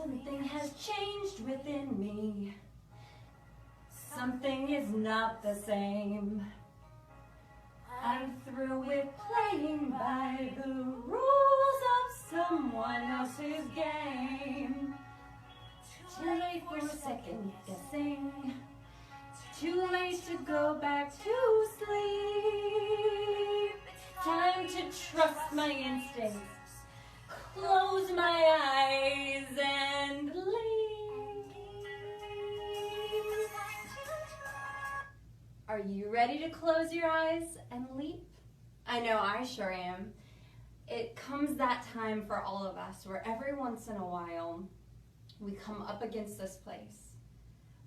Something has changed within me. Something is not the same. I'm through with playing by the rules of someone else's game. Too late for second guessing. Too late to go back to sleep. Time to trust my instincts. Close my eyes and leave. Are you ready to close your eyes and leap? I know I sure am. It comes that time for all of us where every once in a while we come up against this place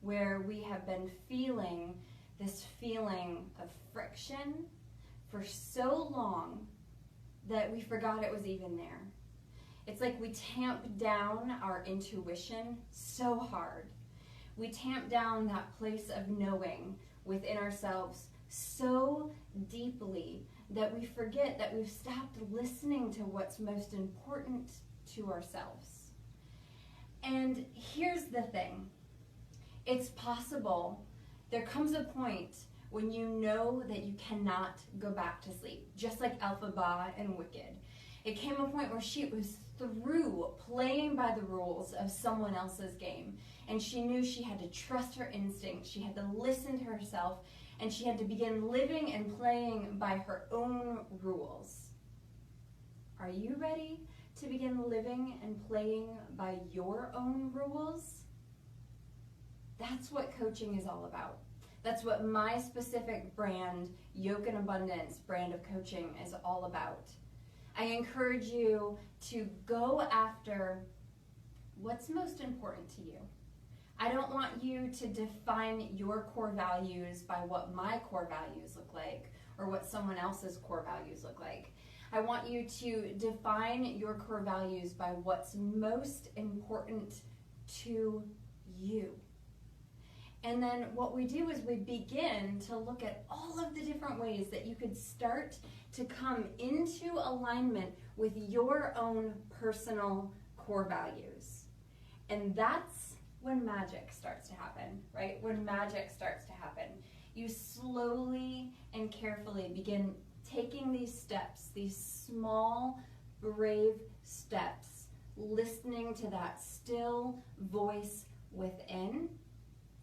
where we have been feeling this feeling of friction for so long that we forgot it was even there. It's like we tamp down our intuition so hard. We tamp down that place of knowing within ourselves so deeply that we forget that we've stopped listening to what's most important to ourselves. And here's the thing. It's possible. There comes a point when you know that you cannot go back to sleep, just like Elphaba and Wicked. It came a point where she was through playing by the rules of someone else's game, and she knew she had to trust her instincts, she had to listen to herself, and she had to begin living and playing by her own rules. Are you ready to begin living and playing by your own rules? That's what coaching is all about. That's what my specific brand, Yoke and Abundance brand of coaching, is all about. I encourage you to go after what's most important to you. I don't want you to define your core values by what my core values look like or what someone else's core values look like. I want you to define your core values by what's most important to you. And then what we do is we begin to look at all of the different ways that you could start to come into alignment with your own personal core values. And that's when magic starts to happen, right? When magic starts to happen. You slowly and carefully begin taking these steps, these small, brave steps, listening to that still voice within,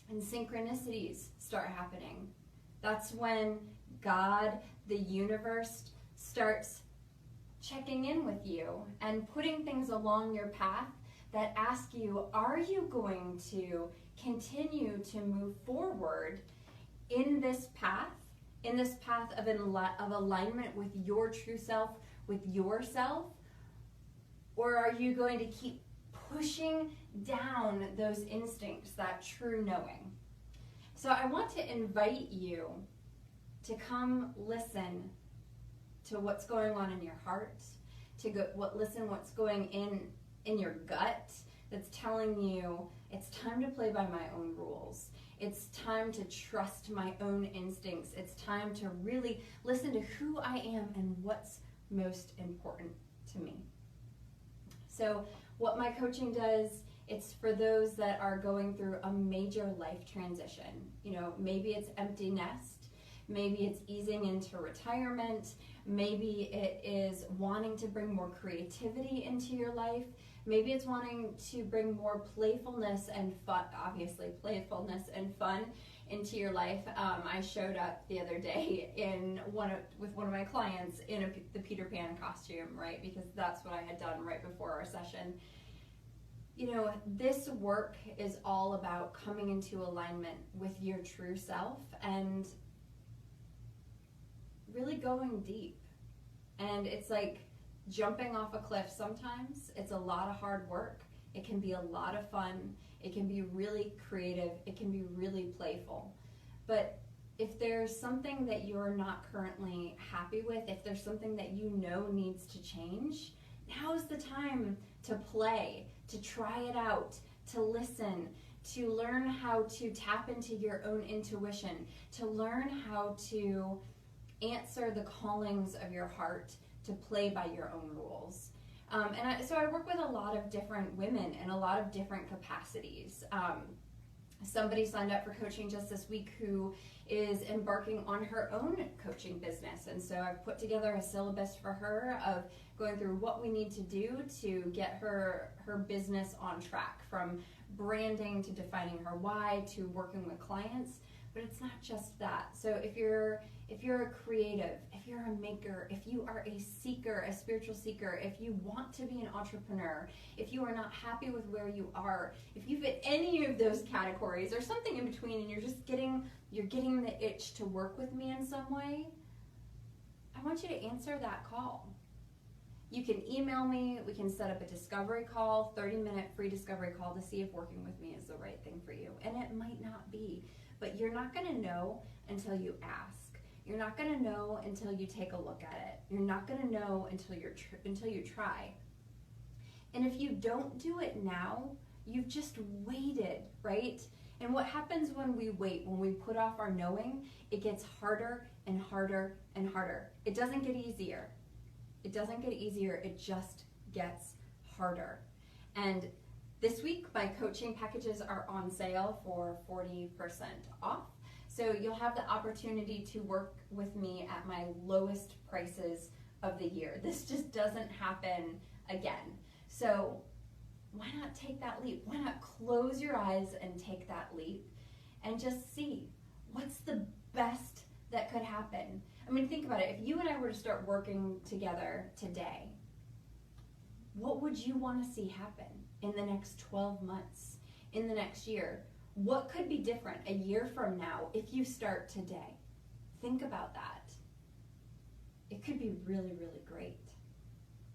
and synchronicities start happening. That's when God, the universe, starts checking in with you and putting things along your path that ask you, are you going to continue to move forward in this path of alignment with your true self, with yourself? Or are you going to keep pushing down those instincts, that true knowing? So I want to invite you to come listen to what's going on in your heart, listen what's going in your gut that's telling you it's time to play by my own rules. It's time to trust my own instincts. It's time to really listen to who I am and what's most important to me. So what my coaching does, it's for those that are going through a major life transition. You know, maybe it's empty nest, maybe it's easing into retirement, maybe it is wanting to bring more creativity into your life, maybe it's wanting to bring more playfulness and fun, obviously playfulness and fun into your life. I showed up the other day with one of my clients in the Peter Pan costume, right? Because that's what I had done right before our session. You know, this work is all about coming into alignment with your true self and really going deep. And it's like jumping off a cliff sometimes. It's a lot of hard work. It can be a lot of fun. It can be really creative. It can be really playful. But if there's something that you're not currently happy with, if there's something that you know needs to change, now's the time to play, to try it out, to listen, to learn how to tap into your own intuition, to learn how to answer the callings of your heart, to play by your own rules. So I work with a lot of different women in a lot of different capacities. Somebody signed up for coaching just this week who is embarking on her own coaching business. And so I've put together a syllabus for her of going through what we need to do to get her business on track, from branding to defining her why to working with clients. But it's not just that. So if you're a creative, if you're a maker, if you are a seeker, a spiritual seeker, if you want to be an entrepreneur, if you are not happy with where you are, if you fit any of those categories or something in between, and you're getting the itch to work with me in some way, I want you to answer that call. You can email me, we can set up a discovery call, 30-minute free discovery call to see if working with me is the right thing for you. And it might not be, but you're not gonna know until you ask. You're not gonna know until you take a look at it. You're not gonna know until you try. And if you don't do it now, you've just waited, right? And what happens when we wait, when we put off our knowing, it gets harder and harder and harder. It doesn't get easier. It doesn't get easier, it just gets harder. And this week, my coaching packages are on sale for 40% off. So you'll have the opportunity to work with me at my lowest prices of the year. This just doesn't happen again. So why not take that leap? Why not close your eyes and take that leap and just see what's the best that could happen? I mean, think about it. If you and I were to start working together today, what would you want to see happen in the next 12 months, in the next year? What could be different a year from now if you start today? Think about that. It could be really, really great.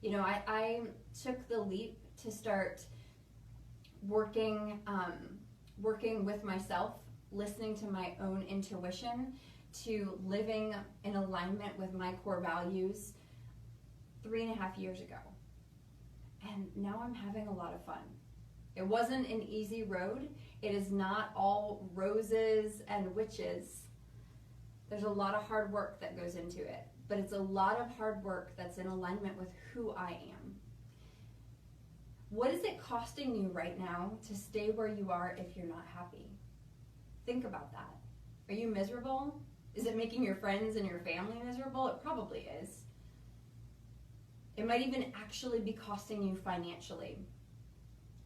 You know, I took the leap to start working with myself, listening to my own intuition, to living in alignment with my core values 3.5 years ago. And now I'm having a lot of fun. It wasn't an easy road. It is not all roses and witches. There's a lot of hard work that goes into it, but it's a lot of hard work that's in alignment with who I am. What is it costing you right now to stay where you are if you're not happy? Think about that. Are you miserable? Is it making your friends and your family miserable? It probably is. It might even actually be costing you financially.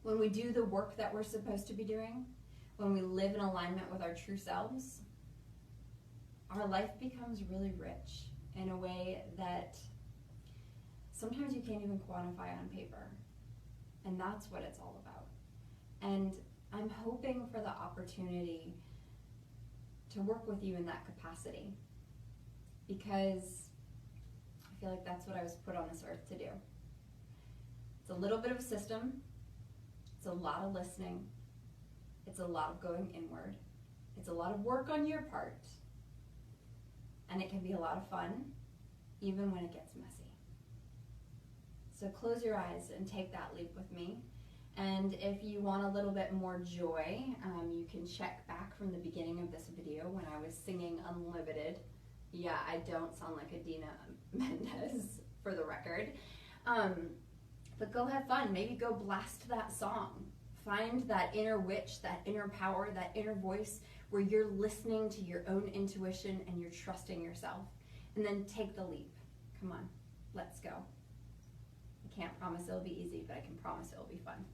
When we do the work that we're supposed to be doing, when we live in alignment with our true selves, our life becomes really rich in a way that sometimes you can't even quantify on paper. And that's what it's all about. And I'm hoping for the opportunity to work with you in that capacity, because I feel like that's what I was put on this earth to do. It's a little bit of a system. It's a lot of listening. It's a lot of going inward. It's a lot of work on your part. And it can be a lot of fun, even when it gets messy. So close your eyes and take that leap with me. And if you want a little bit more joy, you can check back from the beginning of this video when I was singing Unlimited. Yeah, I don't sound like Idina Menzel, for the record. But go have fun. Maybe go blast that song. Find that inner witch, that inner power, that inner voice where you're listening to your own intuition and you're trusting yourself. And then take the leap. Come on, let's go. I can't promise it'll be easy, but I can promise it'll be fun.